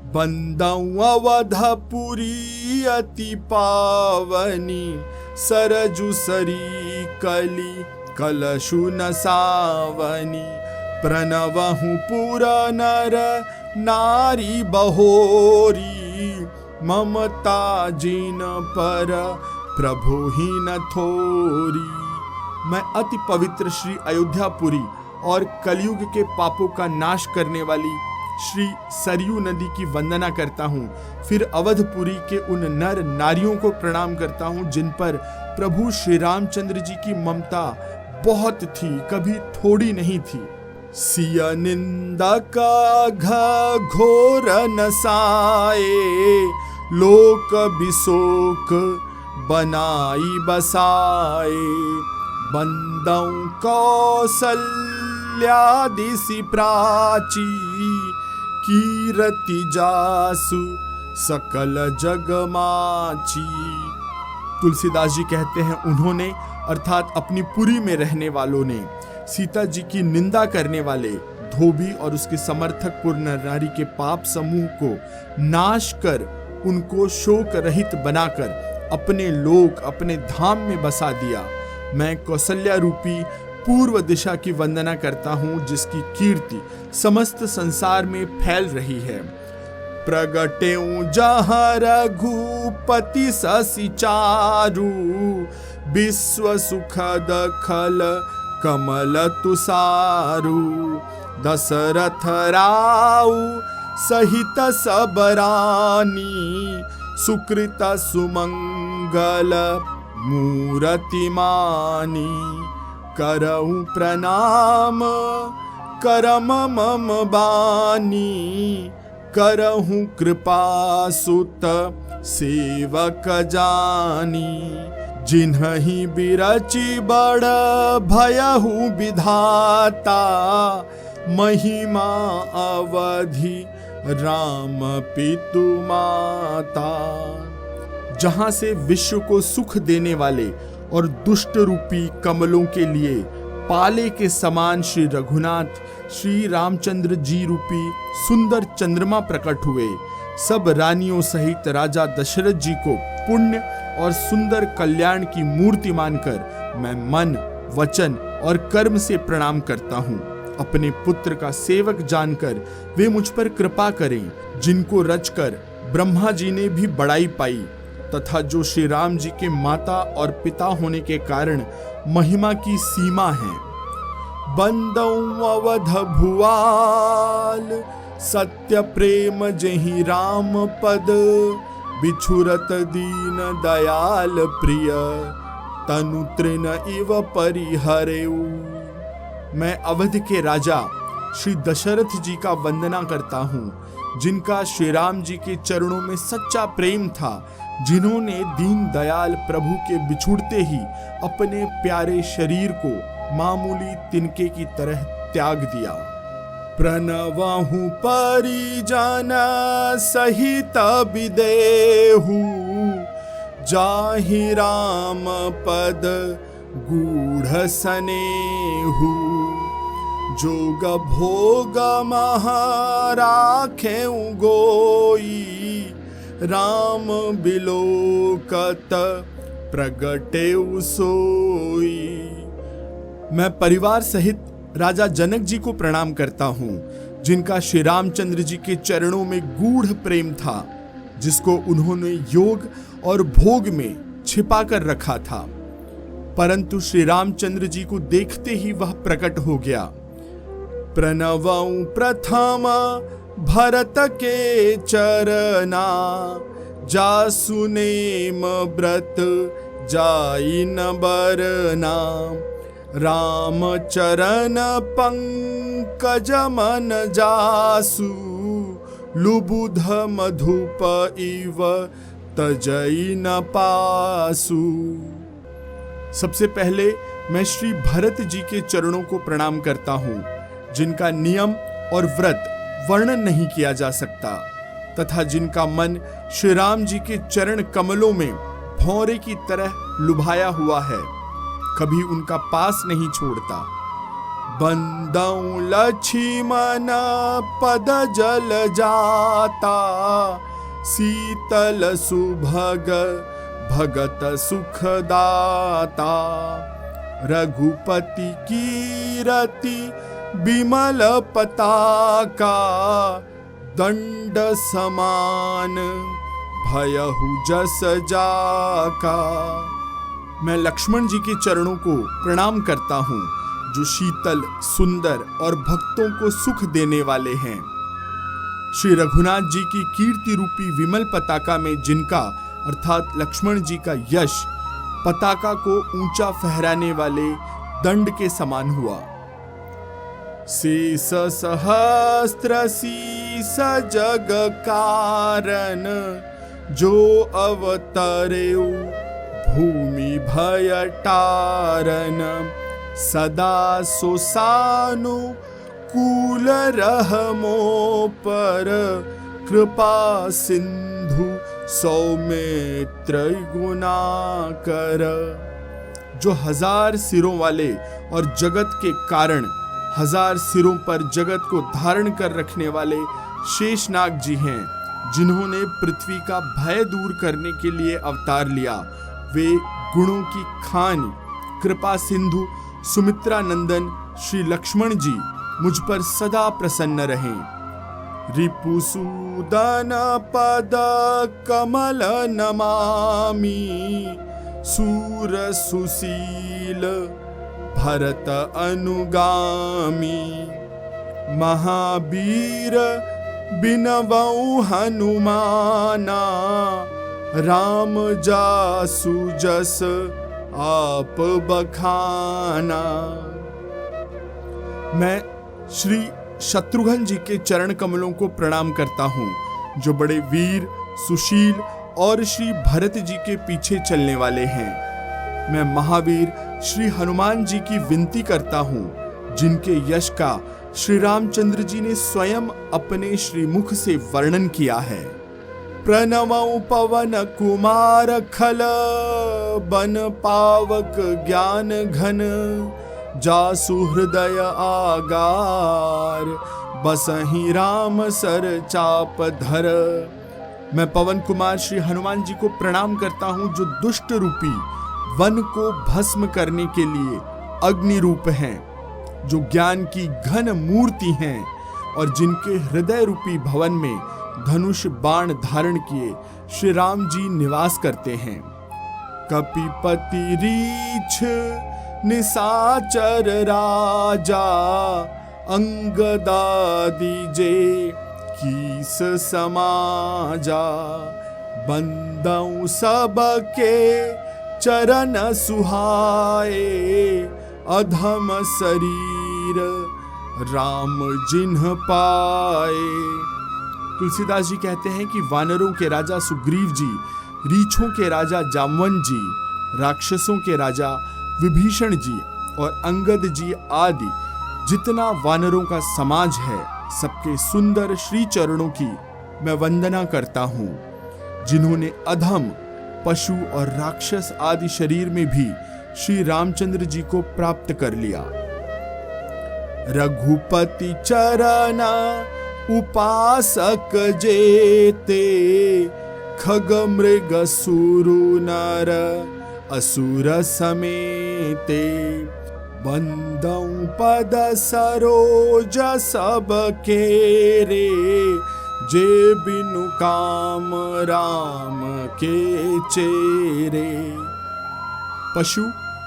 बंदौ अवधपुरी अति पावनी, सरजु सरी कली कलशु न सावनी। प्रणवहु पुर नर नारी बहोरी, ममता जिन पर प्रभु ही न थोरी। मैं अति पवित्र श्री अयोध्यापुरी और कलयुग के पापों का नाश करने वाली श्री सरयू नदी की वंदना करता हूँ। फिर अवधपुरी के उन नर नारियों को प्रणाम करता हूँ जिन पर प्रभु श्री रामचंद्र जी की ममता बहुत थी, कभी थोड़ी नहीं थी। सिय निंदा का घोर नसाए, लोक बिशोक बनाई बसाए। बंदौ कौसल्यादिसि प्राची, कीरति जासु सकल जगमाची। तुलसीदास जी कहते हैं उन्होंने अर्थात अपनी पुरी में रहने वालों ने सीता जी की निंदा करने वाले धोबी और उसके समर्थक पुर नर नारी के पाप समूह को नाश कर उनको शोक रहित बनाकर अपने लोक अपने धाम में बसा दिया। मैं कौसल्या रूपी पूर्व दिशा की वंदना करता हूँ जिसकी कीर्ति समस्त संसार में फैल रही है। प्रगटेऊ जहाँ रघुपति ससि चारु, विश्व सुखद खल कमल तुसारु। दशरथ राउ सहित सब रानी, सुकृत सुमंगल मूरति मानी। करऊं प्रणाम करम मम बानी, करहूं कृपा सुत सेवक जानी। जिन्हि बिरचि बड़ भयहु विधाता, महिमा अवधि राम पितु माता। जहां से विश्व को सुख देने वाले और दुष्ट रूपी कमलों के लिए पाले के समान श्री रघुनाथ श्री रामचंद्र जी रूपी सुंदर चंद्रमा प्रकट हुए, सब रानियों सहित राजा दशरथ जी को पुण्य और सुंदर कल्याण की मूर्ति मानकर मैं मन वचन और कर्म से प्रणाम करता हूँ। अपने पुत्र का सेवक जानकर वे मुझ पर कृपा करें, जिनको रचकर ब्रह्मा जी ने भी बड़ाई पाई तथा जो श्री राम जी के माता और पिता होने के कारण महिमा की सीमा है। बंदौ अवध भुआल, सत्य प्रेम जहि राम पद। बिछुरत दीन दयाल प्रिय, तनु तृण इव परिहरेउ। मैं अवध के राजा श्री दशरथ जी का वंदना करता हूँ, जिनका श्री राम जी के चरणों में सच्चा प्रेम था, जिन्होंने दीन दयाल प्रभु के बिछुड़ते ही अपने प्यारे शरीर को मामूली तिनके की तरह त्याग दिया। प्रणवहु परिजन सहित विदेहु, जाहि राम पद गूढ़ सनेहु। जोग भोग महाराखेउ गोई, राम बिलोकत प्रगटेउ सोई। मैं परिवार सहित राजा जनक जी को प्रणाम करता हूँ, जिनका श्री रामचंद्र जी के चरणों में गूढ़ प्रेम था, जिसको उन्होंने योग और भोग में छिपा कर रखा था, परंतु श्री रामचंद्र जी को देखते ही वह प्रकट हो गया। प्रणवं प्रथम भरत के चरना, जासु नेम व्रत जाई न बरना। राम चरण पंकज मन जासु, लुबुध मधुप इव तजई न पासु। सबसे पहले मैं श्री भरत जी के चरणों को प्रणाम करता हूँ, जिनका नियम और व्रत वर्णन नहीं किया जा सकता, तथा जिनका मन श्री राम जी के चरण कमलों में भौरे की तरह लुभाया हुआ है, कभी उनका पास नहीं छोड़ता। बंदौ लक्ष्मण पद जल जाता, शीतल सुभग भगत सुखदाता। रघुपति कीरति विमल पताका, दंड समान भयहु जस जाका। मैं लक्ष्मण जी के चरणों को प्रणाम करता हूँ, जो शीतल, सुंदर और भक्तों को सुख देने वाले हैं। श्री रघुनाथ जी की कीर्ति रूपी विमल पताका में जिनका अर्थात लक्ष्मण जी का यश पताका को ऊंचा फहराने वाले दंड के समान हुआ। शेष सहस्त्र शीस जग कारण, जो अवतरेउ भूमि भय टारन। सदा सोसानु कूल रहमो पर, कृपा सिंधु सौमित्र गुना कर। जो 1000 सिरों वाले और जगत के कारण 1000 सिरों पर जगत को धारण कर रखने वाले शेषनाग जी हैं, जिन्होंने पृथ्वी का भय दूर करने के लिए अवतार लिया। वे गुणों की खान कृपा सिंधु सुमित्रा नंदन श्री लक्ष्मण जी मुझ पर सदा प्रसन्न रहें। रिपुसूदन पद कमल नमामि, सूर सुशील भरत अनुगामी। महावीर बिनवऊ हनुमाना, राम जासु जस आप बखाना। मैं श्री शत्रुघ्न जी के चरण कमलों को प्रणाम करता हूँ, जो बड़े वीर, सुशील और श्री भरत जी के पीछे चलने वाले हैं। मैं महावीर श्री हनुमान जी की विनती करता हूँ, जिनके यश का श्री रामचंद्र जी ने स्वयं अपने श्रीमुख से वर्णन किया है। प्रणवौ पवन कुमार खल, बन पावक ज्ञान घन। जासु हृदय आगार, बसहि राम सर चाप धर। मैं पवन कुमार श्री हनुमान जी को प्रणाम करता हूँ, जो दुष्ट रूपी वन को भस्म करने के लिए अग्नि रूप हैं, जो ज्ञान की घन मूर्ति हैं और जिनके हृदय रूपी भवन में धनुष बाण धारण किए श्री राम जी निवास करते हैं। कपिपति रीछ निशाचर राजा, अंगदादि जे कीस समाजा। बंदौ सबके चरण सुहाए, अधम शरीर राम जिन्ह पाए। तुलसीदास जी कहते हैं कि वानरों के राजा सुग्रीव जी, रीछों के राजा जामवन जी, राक्षसों के राजा विभीषण जी और अंगद जी आदि जितना वानरों का समाज है, सबके सुंदर श्री चरणों की मैं वंदना करता हूँ, जिन्होंने अधम, पशु और राक्षस आदि शरीर में भी श्री रामचंद्र जी को प्राप्त कर लिया। रघुपति चरना उपासक जेते, खग मृग सुरु नर असुर समेते। बंदौ पद सरोज सब केरे, जे बिनु काम राम के चेरे। पशु,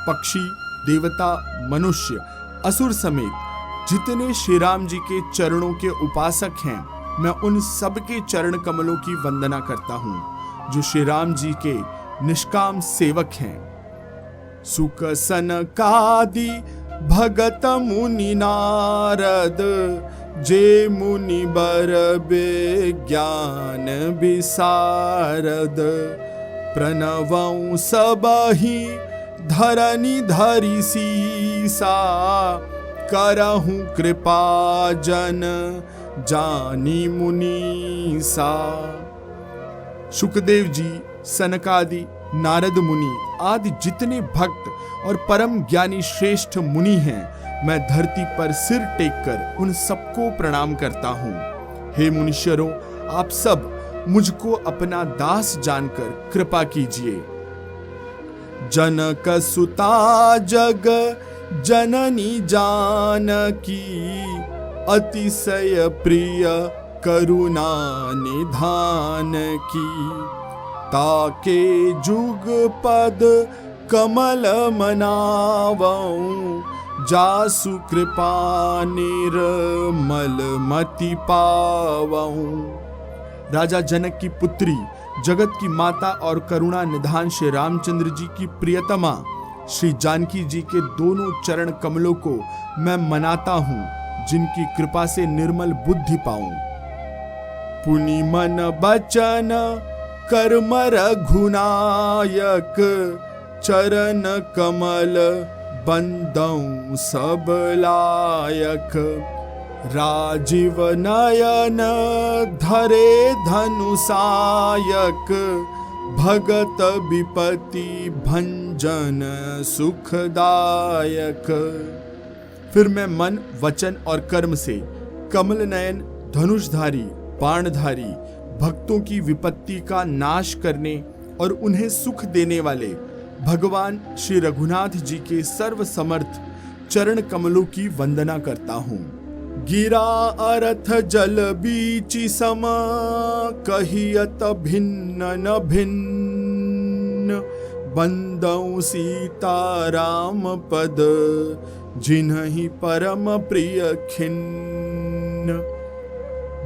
पक्षी, देवता, मनुष्य, असुर समेत जितने श्री राम जी के चरणों के उपासक हैं, मैं उन सब के चरण कमलों की वंदना करता हूँ, जो श्री राम जी के निष्काम सेवक हैं। सुक सनकादि भगत मुनि नारद, जे मुनि बर ज्ञान विसारद। प्रणवौ सबहि धरनी धरि सीसा, करहु कृपा जन जानी मुनीसा। सुखदेव जी, सनकादि, नारद मुनि आदि जितने भक्त और परम ज्ञानी श्रेष्ठ मुनि हैं, मैं धरती पर सिर टेककर उन सबको प्रणाम करता हूँ। हे मुनीश्वरों, आप सब मुझको अपना दास जानकर कृपा कीजिए। जनक सुता जग जननी जानकी, अतिशय प्रिय करुणा निधान की। ताके जुग पद कमल मनावऊं, जासु कृपा निर्मल मति पावऊं। राजा जनक की पुत्री, जगत की माता और करुणा निधान श्री रामचंद्र जी की प्रियतमा श्री जानकी जी के दोनों चरण कमलों को मैं मनाता हूँ, जिनकी कृपा से निर्मल बुद्धि पाऊं। पुनि मन बचन कर्म रघुनायक, चरण कमल बंदौ सब लायक। राजीव नयन धरे धनुषायक, भगत विपति भंजन सुखदायक। फिर मैं मन, वचन और कर्म से कमल नयन, धनुषधारी, बाणधारी, भक्तों की विपत्ति का नाश करने और उन्हें सुख देने वाले भगवान श्री रघुनाथ जी के सर्व समर्थ चरण कमलों की वंदना करता हूँ। गिरा अरथ जल बीचि सम, कहियत भिन्न न भिन्न। बंदौ सीता राम पद, जिन्हि परम प्रिय खिन्न।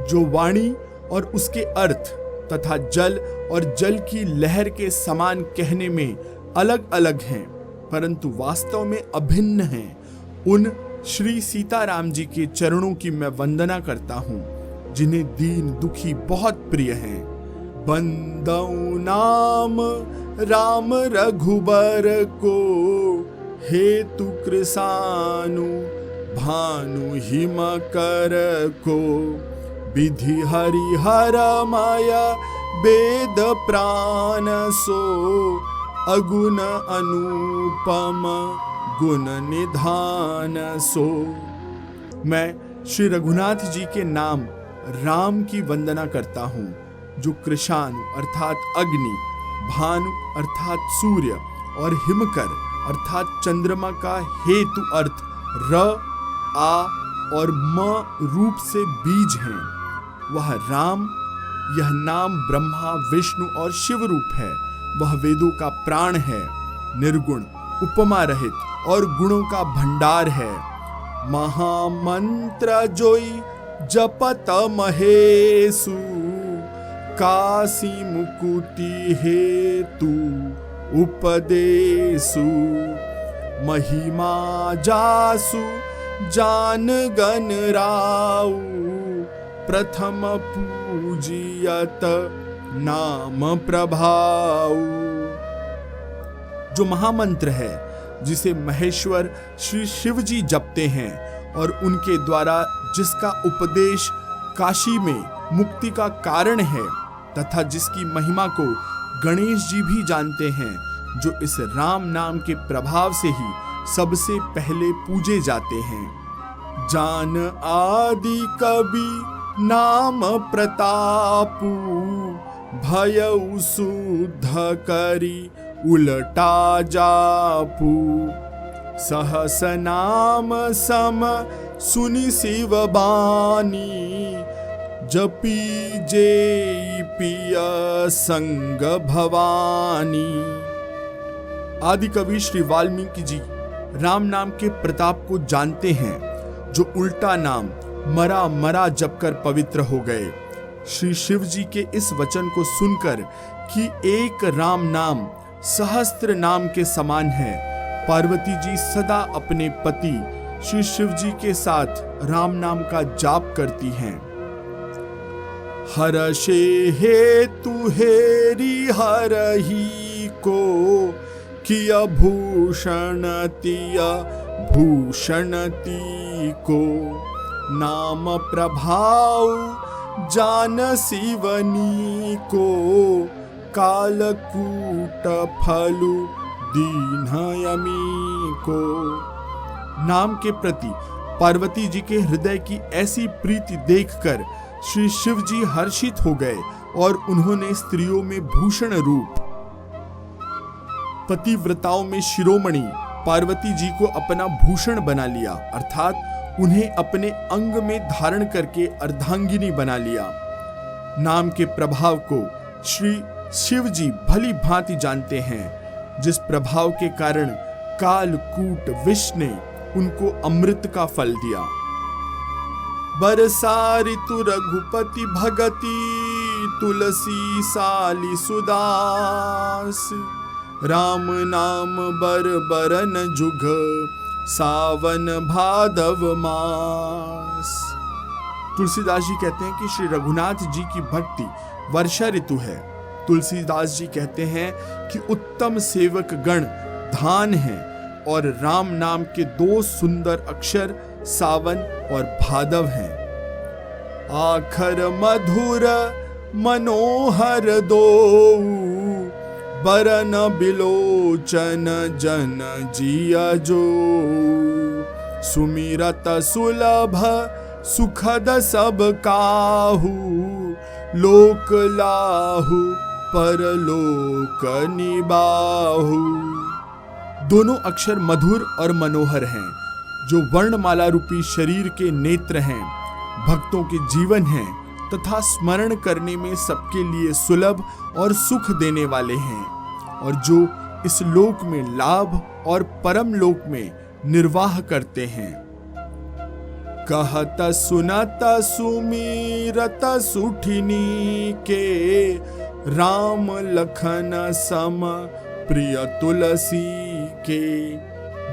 जो वाणी और उसके अर्थ तथा जल और जल की लहर के समान कहने में अलग अलग हैं, परंतु वास्तव में अभिन्न हैं, उन श्री सीताराम जी के चरणों की मैं वंदना करता हूँ, जिन्हें दीन दुखी बहुत प्रिय हैं। बंदौ नाम राम रघुबर को, हेतु कृसानु भानु हिम कर को। विधि हरिहर माया वेद प्राण सो, अगुण अनुपम गुण निधान सो। मैं श्री रघुनाथ जी के नाम राम की वंदना करता हूँ, जो कृशानु अर्थात अग्नि, भानु अर्थात सूर्य और हिमकर अर्थात चंद्रमा का हेतु अर्थ र, आ और म रूप से बीज हैं। वह राम, यह नाम ब्रह्मा, विष्णु और शिव रूप है। वह वेदों का प्राण है, निर्गुण, उपमा रहित और गुणों का भंडार है। महामंत्र जोई जपत महेशु, काशी मुकुति हेतु उपदेशु। महिमा जासु जान गण राउ, प्रथम पूजियत नाम प्रभाऊ। जो महामंत्र है, जिसे महेश्वर श्री शिव जी जपते हैं और उनके द्वारा जिसका उपदेश काशी में मुक्ति का कारण है, तथा जिसकी महिमा को गणेश जी भी जानते हैं, जो इस राम नाम के प्रभाव से ही सबसे पहले पूजे जाते हैं। जान आदि कवि नाम प्रतापु, भयउ शुद्ध करी उलटा जापू। सहस नाम सम सुनि शिव बानी, जपी जे पिया संग भवानी। आदि कवि श्री वाल्मीकि जी राम नाम के प्रताप को जानते हैं, जो उल्टा नाम मरा मरा जपकर पवित्र हो गए। श्री शिव जी के इस वचन को सुनकर कि एक राम नाम सहस्त्र नाम के समान है, पार्वती जी सदा अपने पति श्री शिव जी के साथ राम नाम का जाप करती हैं। हर्षे हेतु हेरी हरही को, किया भूषण तिया भूषणती को। नाम प्रभाव जान शिवनी को, कालकूट फलु दीनयमी को। नाम के प्रति पार्वती जी के हृदय की ऐसी प्रीति देखकर श्री शिव जी हर्षित हो गए और उन्होंने स्त्रियों में भूषण रूप, पतिव्रताओं में शिरोमणि पार्वती जी को अपना भूषण बना लिया, अर्थात उन्हें अपने अंग में धारण करके अर्धांगिनी बना लिया। नाम के प्रभाव को श्री शिव जी भली भांति जानते हैं, जिस प्रभाव के कारण कालकूट विष ने उनको अमृत का फल दिया। बरसा ऋतु रघुपति भगति तुलसी साली सुदास, राम नाम बर बरन जुग सावन भादव मास। तुलसीदास जी कहते हैं कि श्री रघुनाथ जी की भक्ति वर्षा ऋतु है। तुलसीदास जी कहते हैं कि उत्तम सेवक गण धान हैं और राम नाम के दो सुंदर अक्षर सावन और भादव हैं। आखर मधुर मनोहर दो, बरन बिलोचन जन जिया जो, सुमिरत सुलभ सुखद सब काहू, लोक लाहू परलोक निबाहू। दोनों अक्षर मधुर और मनोहर हैं, जो वर्णमाला रूपी शरीर के नेत्र हैं, भक्तों के जीवन हैं तथा स्मरण करने में सबके लिए सुलभ और सुख देने वाले हैं, और जो इस लोक में लाभ और परम लोक में निर्वाह करते हैं। कहत सुनत सुमिरत सुठिनी के, राम लखन सम प्रिय तुलसी के,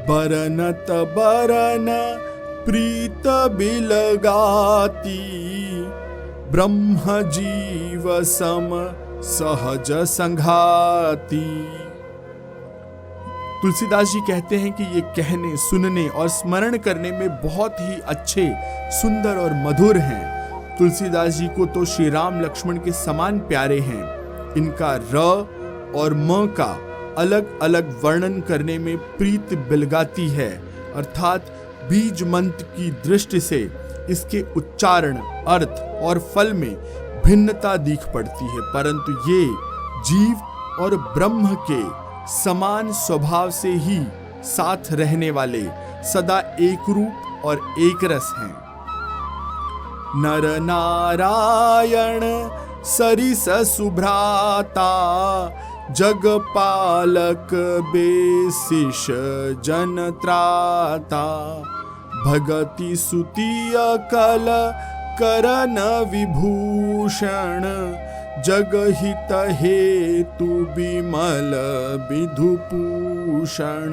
बरनत बरन प्रीत बिलगाती, ब्रह्म जीव सम सहज संघाती। तुलसीदास जी कहते हैं कि ये कहने, सुनने और स्मरण करने में बहुत ही अच्छे, सुंदर और मधुर हैं। तुलसीदास जी को तो श्री राम लक्ष्मण के समान प्यारे हैं। इनका र और म का अलग अलग वर्णन करने में प्रीत बिलगाती है, अर्थात बीज मंत्र की दृष्टि से इसके उच्चारण, अर्थ और फल में भिन्नता दिख पड़ती है, परंतु ये जीव और ब्रह्म के समान स्वभाव से ही साथ रहने वाले सदा एक रूप और एक रस हैं। नर नारायण सरिस सुभ्राता, जग पालक बेसिष जन त्राता, भगति सुतिय कल करन विभूषण, जगहित हेतु विमल विधुपूषण।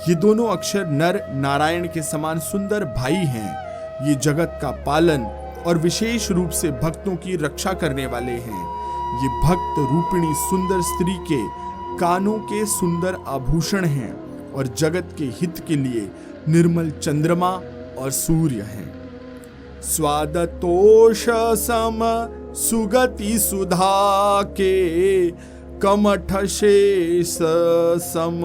ये दोनों अक्षर नर नारायण के समान सुंदर भाई हैं। ये जगत का पालन और विशेष रूप से भक्तों की रक्षा करने वाले हैं। ये भक्त रूपिणी सुंदर स्त्री के कानों के सुंदर आभूषण हैं और जगत के हित के लिए निर्मल चंद्रमा और सूर्य हैं। स्वादतोष सम सुगति सुधा के, कमठ शेष सम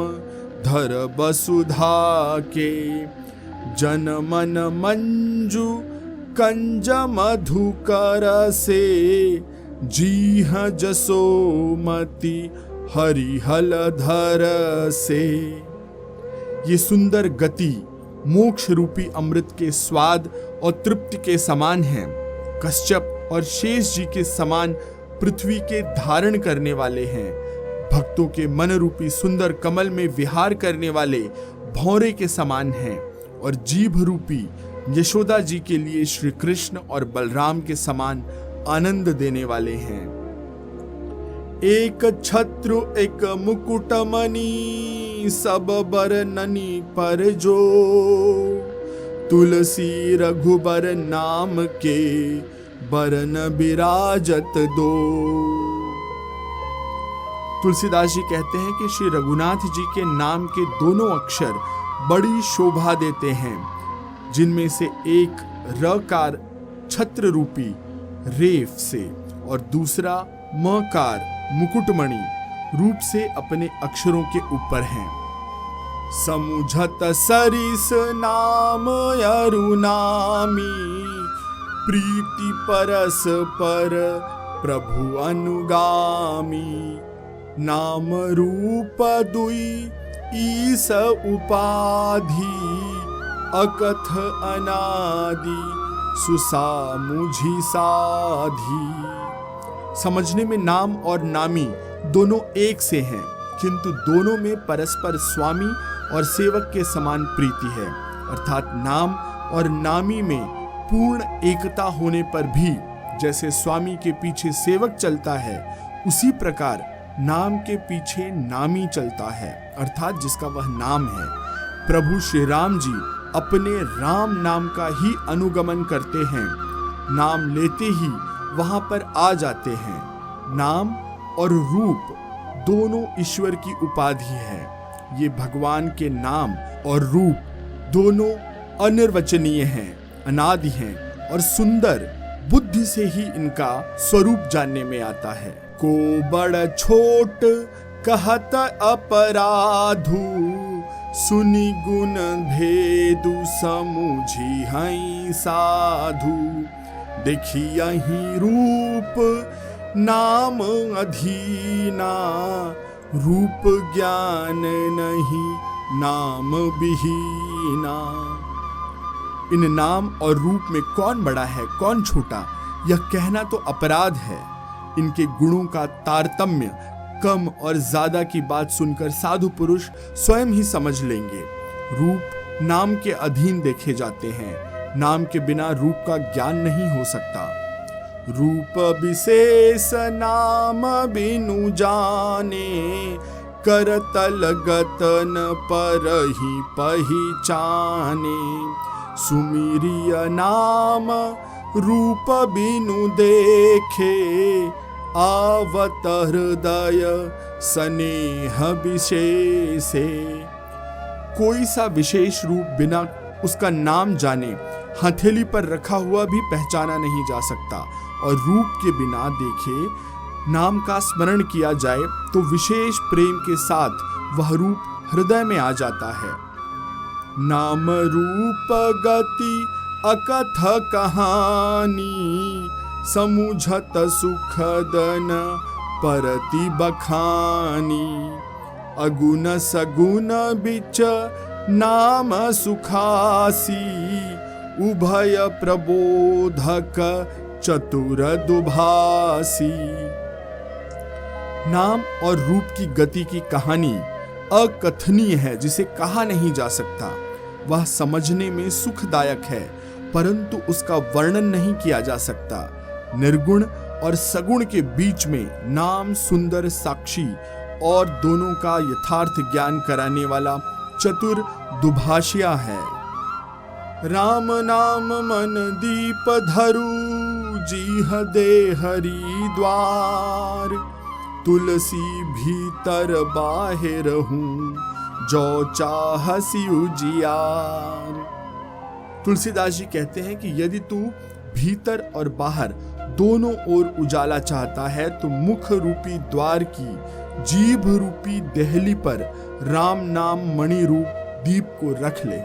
धर वसुधा के, जन मन मंजू कंज मधुकर से, जीह जसोमति हरिहल धर से। ये सुंदर गति मोक्ष रूपी अमृत के स्वाद और तृप्ति के समान हैं। कश्यप और शेष जी के समान पृथ्वी के धारण करने वाले हैं। भक्तों के मन रूपी सुंदर कमल में विहार करने वाले भौरे के समान हैं और जीभ रूपी यशोदा जी के लिए श्री कृष्ण और बलराम के समान आनंद देने वाले हैं। एक छत्रु एक मुकुटमणि, सब बरननी पर जो, तुलसी रघुबर नाम के, बरन बिराजत दो। तुलसीदास जी कहते हैं कि श्री रघुनाथ जी के नाम के दोनों अक्षर बड़ी शोभा देते हैं, जिनमें से एक रकार छत्र रूपी रेफ से और दूसरा मकार मुकुटमणि रूप से अपने अक्षरों के ऊपर हैं। समुझत सरिस नाम अरुनामी, प्रीति परस पर प्रभु अनुगामी। नाम रूप दुई ईस उपाधि, अकथ अनादि सुसामुझि साधी। समझने में नाम और नामी दोनों एक से हैं, किंतु दोनों में परस्पर स्वामी और सेवक के समान प्रीति है। अर्थात नाम और नामी में पूर्ण एकता होने पर भी जैसे स्वामी के पीछे सेवक चलता है, उसी प्रकार नाम के पीछे नामी चलता है, अर्थात जिसका वह नाम है। प्रभु श्री राम जी अपने राम नाम का ही अनुगमन करते हैं, नाम लेते ही वहां पर आ जाते हैं। नाम और रूप दोनों ईश्वर की उपाधि है। ये भगवान के नाम और रूप दोनों अनिर्वचनीय हैं, अनादि हैं और सुंदर। बुद्धि से ही इनका स्वरूप जानने में आता है। को बड़ छोट कहत अपराधु, सुनि गुण भेदु समुझी हई साधु। देखियहि रूप नाम अधीना, रूप ज्ञान नहीं नाम विहीना। इन नाम और रूप में कौन बड़ा है कौन छोटा, यह कहना तो अपराध है। इनके गुणों का तारतम्य कम और ज्यादा की बात सुनकर साधु पुरुष स्वयं ही समझ लेंगे। रूप नाम के अधीन देखे जाते हैं, नाम के बिना रूप का ज्ञान नहीं हो सकता। रूप विशेष नाम बिनु जाने, करतल गतन पर ही पहिचाने। सुमिरिय नाम रूप बिनु देखे, आवत हृदय स्नेह विशेषे। कोई सा विशेष रूप बिना उसका नाम जाने हथेली पर रखा हुआ भी पहचाना नहीं जा सकता, और रूप के बिना देखे नाम का स्मरण किया जाए तो विशेष प्रेम के साथ वह रूप हृदय में आ जाता है। नाम रूप गति अकथ कहानी, समुझत सुखदन परति बखानी। अगुण सगुण बिच नाम सुखासी, उभय प्रबोधक चतुर दुभासी। नाम और रूप की गति की कहानी अकथनीय है, जिसे कहा नहीं जा सकता। वह समझने में सुखदायक है, परंतु उसका वर्णन नहीं किया जा सकता। निर्गुण और सगुण के बीच में नाम सुंदर साक्षी और दोनों का यथार्थ ज्ञान कराने वाला चतुर दुभाषिया है। राम नाम मन दीप धरु, जीह दे हरि द्वार। तुलसी भीतर बाहिर हूँ, जो चाहसी उजियार। तुलसीदास जी कहते हैं कि यदि तू भीतर और बाहर दोनों ओर उजाला चाहता है तो मुख रूपी द्वार की जीभ रूपी देहली पर राम नाम मणि रूप दीप को रख ले।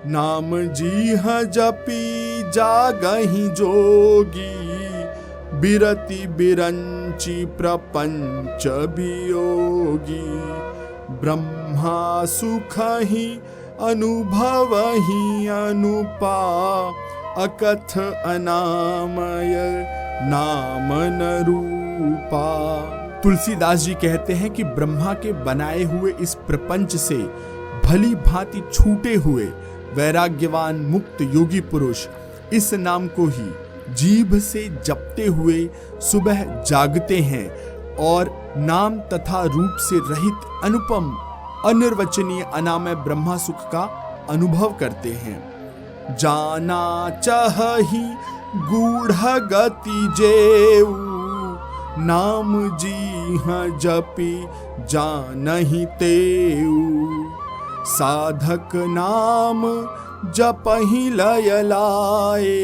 नाम जीह जपी जागहि जोगी, बिरति बिरंची प्रपंच वियोगी। ब्रह्मा सुखहि अनुभवहि अनुपा, अकथ अनामय नाम न रूपा। तुलसीदास जी कहते हैं कि ब्रह्मा के बनाए हुए इस प्रपंच से भली भांति छूटे हुए वैराग्यवान मुक्त योगी पुरुष इस नाम को ही जीभ से जपते हुए सुबह जागते हैं और नाम तथा रूप से रहित अनुपम अनिर्वचनीय अनामय ब्रह्मा सुख का अनुभव करते हैं। जाना चाहि गूढ़ गति जेऊ, नाम जीह जपी जानहि तेऊ। साधक नाम जपहि लय लाए,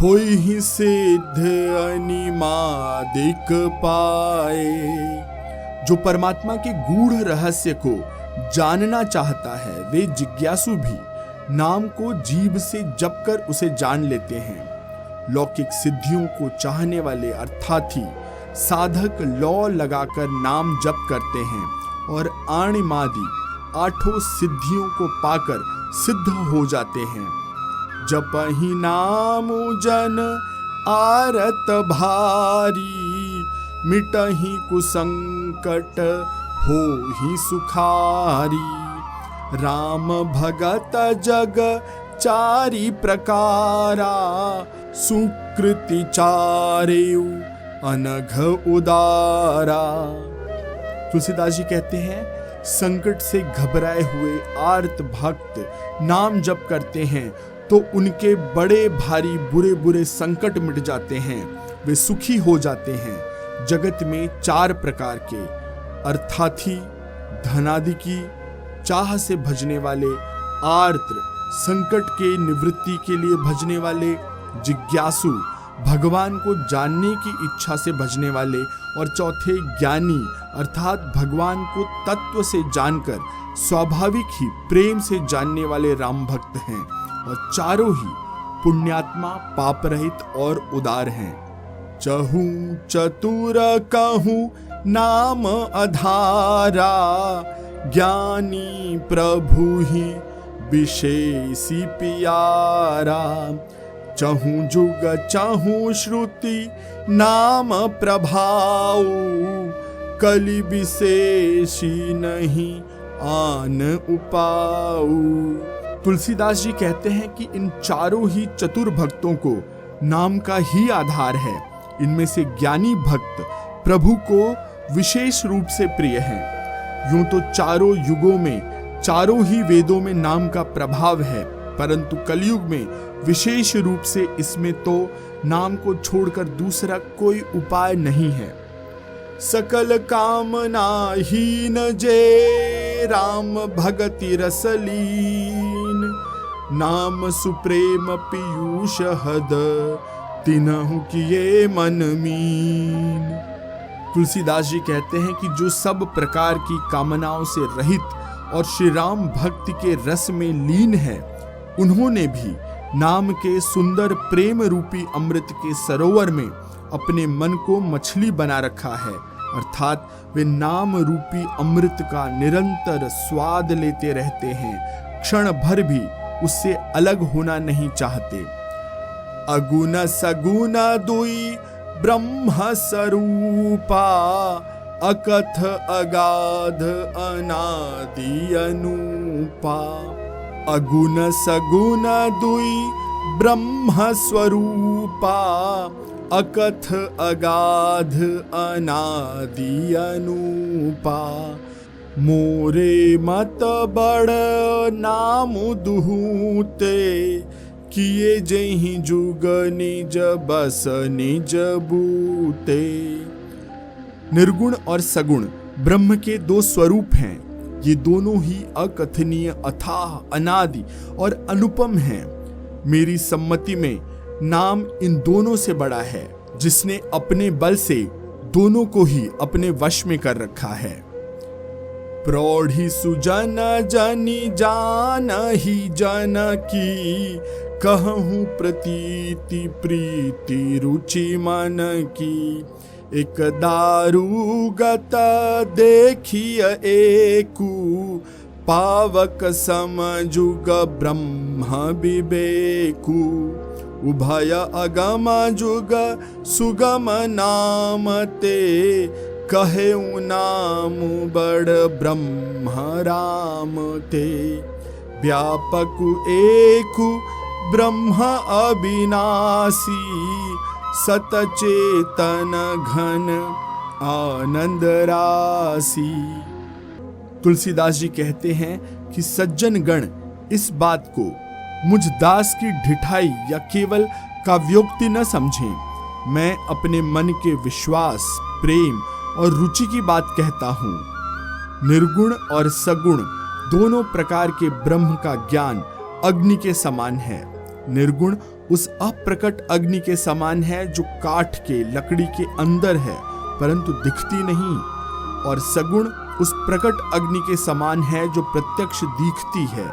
होई सिद्ध अनिमादिक पाए। जो परमात्मा के गूढ़ रहस्य को जानना चाहता है वे जिज्ञासु भी नाम को जीभ से जप कर उसे जान लेते हैं। लौकिक सिद्धियों को चाहने वाले अर्थार्थी साधक लौ लगाकर नाम जप करते हैं और आणिमादि 8 सिद्धियों को पाकर सिद्ध हो जाते हैं। जपहि नाम जन आरत भारी, मिटहि कुसंकट होहि सुखारी। राम भगत जग चारि प्रकारा, सुकृति चारेउ अनघ उदारा। तुलसीदास जी कहते हैं, संकट से घबराए हुए आर्त भक्त नाम जप करते हैं तो उनके बड़े भारी बुरे बुरे संकट मिट जाते हैं, वे सुखी हो जाते हैं। जगत में 4 प्रकार के अर्थार्थी, धनादि की चाह से भजने वाले, आर्त्र संकट के निवृत्ति के लिए भजने वाले, जिज्ञासु भगवान को जानने की इच्छा से भजने वाले, और चौथे ज्ञानी अर्थात भगवान को तत्व से जानकर स्वाभाविक ही प्रेम से जानने वाले राम भक्त हैं। और चारों ही पुण्यात्मा, पाप रहित और उदार हैं। चहूं चतुर कहूं नाम आधारा, ज्ञानी प्रभु ही विशेषी प्यारा। चहूं जुग चहूं श्रुति नाम प्रभाऊ, कलि विशेषी नहीं आन उपाऊ। तुलसीदास जी कहते हैं कि इन चारों ही चतुर भक्तों को नाम का ही आधार है। इनमें से ज्ञानी भक्त प्रभु को विशेष रूप से प्रिय हैं। यूं तो चारों युगों में, चारों ही वेदों में नाम का प्रभाव है, परंतु कलयुग में विशेष रूप से इसमें तो नाम को छोड़कर दूसरा कोई उपाय नहीं है। सकल कामना हीन जे राम भगति रसलीन, नाम सुप्रेम पीयूष हद तिनहु किए मन मीन। तुलसीदास जी कहते हैं कि जो सब प्रकार की कामनाओं से रहित और श्री राम भक्ति के रस में लीन है, उन्होंने भी नाम के सुंदर प्रेम रूपी अमृत के सरोवर में अपने मन को मछली बना रखा है, अर्थात वे नाम रूपी अमृत का निरंतर स्वाद लेते रहते हैं, क्षण भर भी उससे अलग होना नहीं चाहते। अगुण सगुण दुई ब्रह्म स्वरूपा, अकथ अगाध अनादि अनूपा। अगुण सगुण दुई ब्रह्म स्वरूपा, अकथ अगाध अनादि अनूपा। मोरे मत बड़ नाम दुहूते, किए जेहि जुग निज बस निज बूते। निर्गुण और सगुण ब्रह्म के 2 स्वरूप हैं। ये दोनों ही अकथनीय, अथाह, अनादि और अनुपम हैं। मेरी सम्मति में नाम इन दोनों से बड़ा है, जिसने अपने बल से दोनों को ही अपने वश में कर रखा है। प्रौढ़ी सुजन जनि जान ही जन की, कहूँ प्रतीति प्रीति रुचि मन की। एक दारुगत देखिय एकू, पावक समजुग ब्रह्म विवेकू। उभय अगम जुग सुगम नाम ते, कहेउ नाम बड़ ब्रह्म राम ते। व्यापक एकु ब्रह्म अविनाशी, सतचेतन घन आनंद राशि। तुलसीदास जी कहते हैं कि सज्जन गण इस बात को मुझ दास की ढिठाई या केवल काव्योक्ति न समझें। मैं अपने मन के विश्वास, प्रेम और रुचि की बात कहता हूँ। निर्गुण और सगुण दोनों प्रकार के ब्रह्म का ज्ञान अग्नि के समान है। निर्गुण उस अप्रकट अग्नि के समान है जो काठ के, लकड़ी के अंदर है परंतु दिखती नहीं, और सगुण उस प्रकट अग्नि के समान है जो प्रत्यक्ष दिखती है।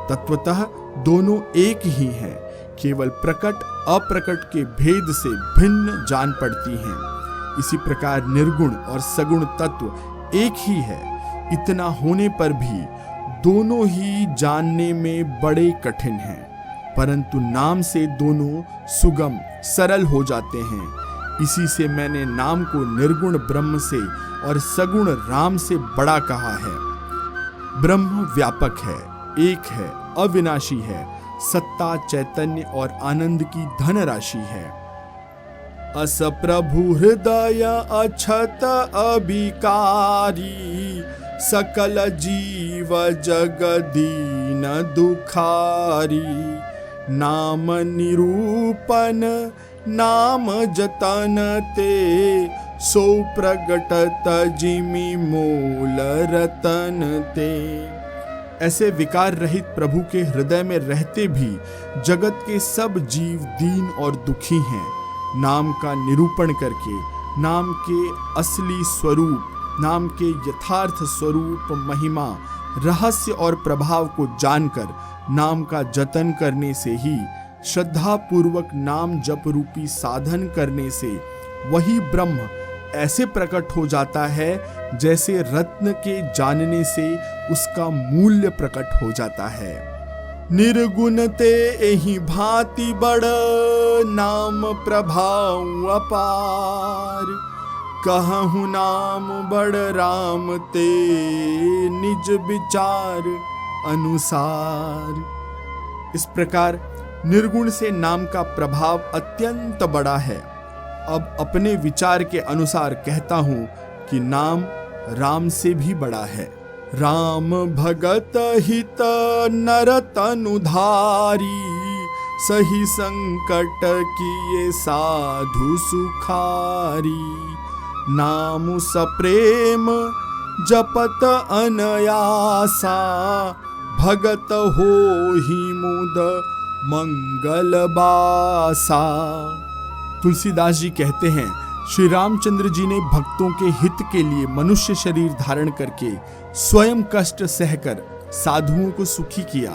तत्वतः दोनों एक ही हैं, केवल प्रकट अप्रकट के भेद से भिन्न जान पड़ती हैं। इसी प्रकार निर्गुण और सगुण तत्व एक ही है। इतना होने पर भी दोनों ही जानने में बड़े कठिन हैं, परंतु नाम से दोनों सुगम सरल हो जाते हैं। इसी से मैंने नाम को निर्गुण ब्रह्म से और सगुण राम से बड़ा कहा है। ब्रह्म व्यापक है, एक है, अविनाशी है, सत्ता, चैतन्य और आनंद की धन राशि है। अस प्रभु हृदय अछत अभिकारी, सकल जीव जगदीन दुखारी। नाम निरूपण नाम जतन ते, सो प्रगटत जिमि मूल रतन ते। ऐसे विकार रहित प्रभु के हृदय में रहते भी जगत के सब जीव दीन और दुखी हैं। नाम का निरूपण करके, नाम के असली स्वरूप, नाम के यथार्थ स्वरूप, महिमा, रहस्य और प्रभाव को जानकर नाम का जतन करने से ही, श्रद्धा पूर्वक नाम जप रूपी साधन करने से वही ब्रह्म ऐसे प्रकट हो जाता है जैसे रत्न के जानने से उसका मूल्य प्रकट हो जाता है। निर्गुण ते एहि भांति बड़, नाम प्रभाव अपार। कहूँ नाम बड़ राम ते, निज विचार अनुसार। इस प्रकार निर्गुण से नाम का प्रभाव अत्यंत बड़ा है। अब अपने विचार के अनुसार कहता हूं कि नाम राम से भी बड़ा है। राम भगत हित नर तनुधारी, सही संकट किए साधु सुखारी। नाम सप्रेम जपत अनयासा, भगत हो ही मुद मंगल बासा। तुलसीदास जी कहते हैं, श्री रामचंद्र जी ने भक्तों के हित के लिए मनुष्य शरीर धारण करके स्वयं कष्ट सहकर साधुओं को सुखी किया,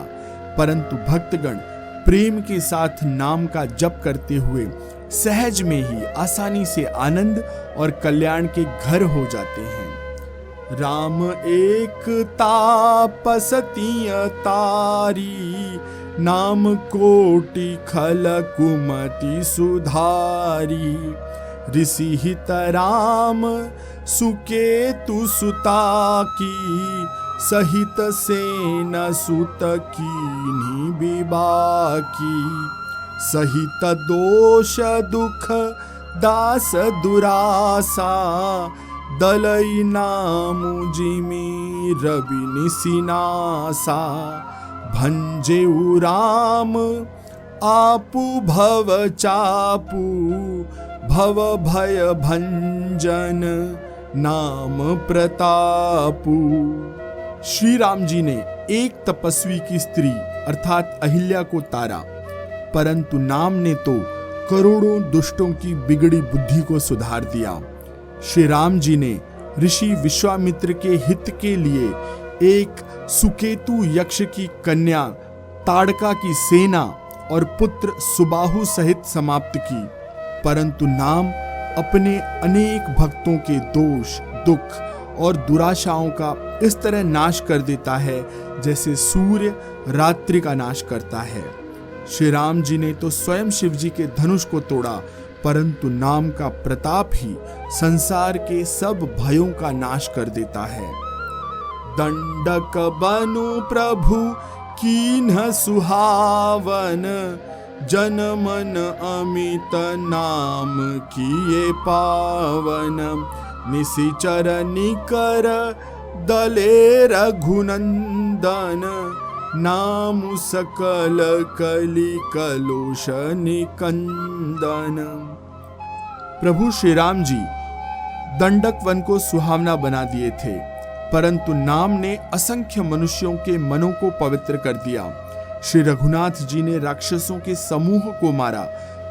परंतु भक्तगण प्रेम के साथ नाम का जप करते हुए सहज में ही आसानी से आनंद और कल्याण के घर हो जाते हैं। राम एक तापस तिय तारी, नाम कोटि खल कुमति सुधारी। ऋषि हित राम सुकेतु सुता की, सहित सेन सुत कीन्ही विबाकी। सहित दोष दुख दास दुरासा, दलई नामु जिमि रवि निसिनासा। भंजेउ राम आपु भव चापू, भव भय भंजन नाम प्रतापू। श्री राम जी ने एक तपस्वी की स्त्री अर्थात अहिल्या को तारा, परंतु नाम ने तो करोड़ों दुष्टों की बिगड़ी बुद्धि को सुधार दिया। श्री राम जी ने ऋषि विश्वामित्र के हित के लिए एक सुकेतु यक्ष की कन्या ताड़का की सेना और पुत्र सुबाहु सहित समाप्त की, परंतु नाम अपने अनेक भक्तों के दोष, दुख और दुराशाओं का इस तरह नाश कर देता है जैसे सूर्य रात्रि का नाश करता है। श्री राम जी ने तो स्वयं शिव जी के धनुष को तोड़ा, परंतु नाम का प्रताप ही संसार के सब भयों का नाश कर देता है। दंडक बनु प्रभु कीन्ह सुहावन, जन मन अमित नाम किए पावन। निशिचर निकर दले रघुनंदन, नाम सकल कली कलुष निकंदन। प्रभु श्री राम जी दंडक वन को सुहावना बना दिए थे, परंतु नाम ने असंख्य मनुष्यों के मनों को पवित्र कर दिया। श्री रघुनाथ जी ने राक्षसों के समूह को मारा,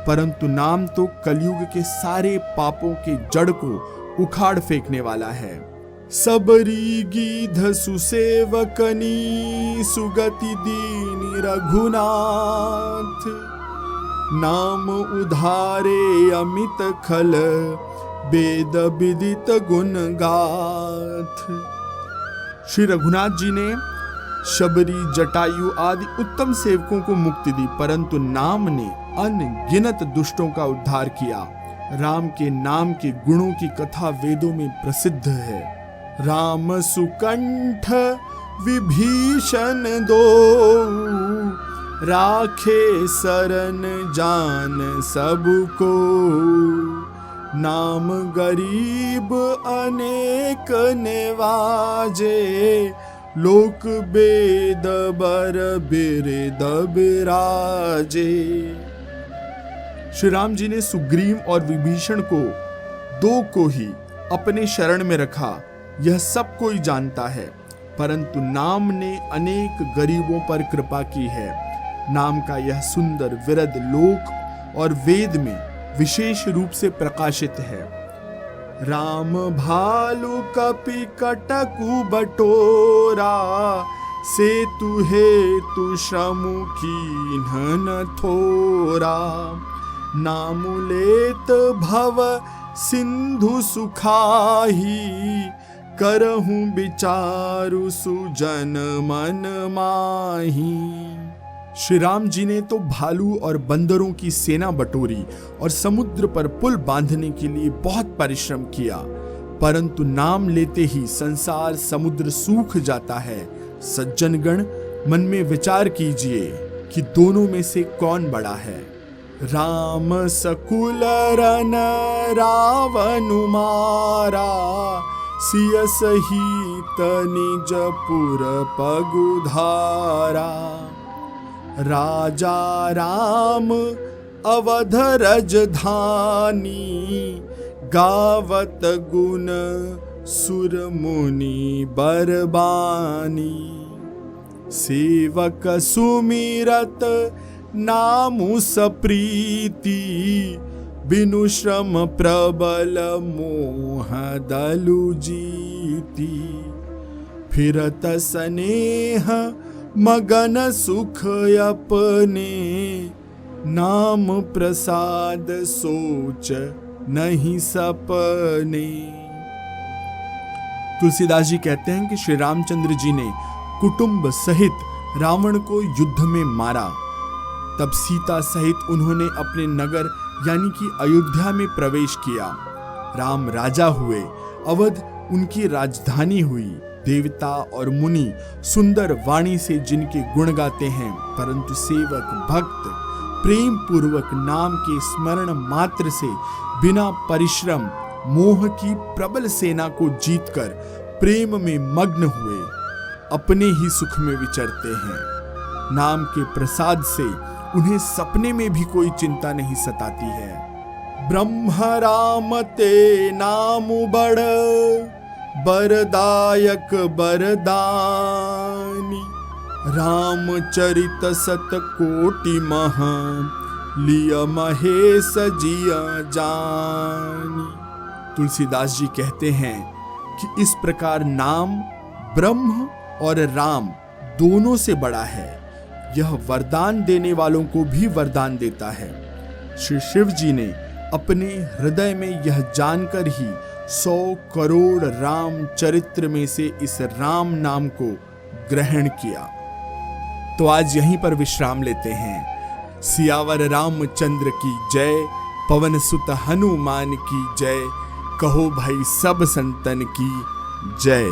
परंतु नाम तो कलयुग के सारे पापों के जड़ को उखाड़ फेंकने वाला है। सबरी गीध सुसेवकनी सुगति दीनी रघुनाथ। नाम उधारे अमित खल वेद विदित गुण गाथ। श्री रघुनाथ जी ने शबरी, जटायु आदि उत्तम सेवकों को मुक्ति दी, परंतु नाम ने अनगिनत दुष्टों का उद्धार किया। राम के नाम के गुणों की कथा वेदों में प्रसिद्ध है। राम सुकंठ विभीषण दो, राखे शरण जान सबको। नाम गरीब अनेक निवाजे, लोक वेद बर बिरद बिराजे। श्री राम जी ने सुग्रीव और विभीषण को, दो को ही अपने शरण में रखा, यह सब कोई जानता है, परंतु नाम ने अनेक गरीबों पर कृपा की है। नाम का यह सुंदर विरद लोक और वेद में विशेष रूप से प्रकाशित है। राम भालु कपि कटकु बटोरा, सेतु हेतु श्रमु कीन्हन थोरा। नामु लेत भव सिंधु सुखाही, करहूं विचारु सुजन मन माही। श्री राम जी ने तो भालू और बंदरों की सेना बटोरी और समुद्र पर पुल बांधने के लिए बहुत परिश्रम किया, परंतु नाम लेते ही संसार समुद्र सूख जाता है। सज्जनगण, मन में विचार कीजिए कि दोनों में से कौन बड़ा है। राम सकुल रन रावनु मारा, सिय सहित निज पुर पगुधारा। राजा राम अवध रजधानी, गावत गुण सुर मुनि बरबानी। सेवक सुमिरत नामु सप्रीति, बिनु श्रम प्रबल मोह दलु जीती। फिरत स्नेह मगन सुख अपने, नाम प्रसाद सोच नहीं सपने। तुलसीदास जी कहते हैं कि श्री रामचंद्र जी ने कुटुंब सहित रावण को युद्ध में मारा। तब सीता सहित उन्होंने अपने नगर यानी कि अयोध्या में प्रवेश किया। राम राजा हुए, अवध उनकी राजधानी हुई। देवता और मुनि सुंदर वाणी से जिनके गुण गाते हैं, परंतु सेवक भक्त प्रेम पूर्वक नाम के स्मरण मात्र से बिना परिश्रम मोह की प्रबल सेना को जीतकर प्रेम में मग्न हुए अपने ही सुख में विचरते हैं। नाम के प्रसाद से उन्हें सपने में भी कोई चिंता नहीं सताती है। ब्रह्म राम ते नाम बड़, बरदायक बरदानी। रामचरित सत कोटि महा, लिय महेश जिया जानी। तुलसीदास जी कहते हैं कि इस प्रकार नाम ब्रह्म और राम दोनों से बड़ा है। यह वरदान देने वालों को भी वरदान देता है। श्री शिव जी ने अपने हृदय में यह जानकर ही 100 करोड़ राम चरित्र में से इस राम नाम को ग्रहण किया। तो आज यहीं पर विश्राम लेते हैं। सियावर रामचंद्र की जय, पवन सुत हनुमान की जय, कहो भाई सब संतन की जय।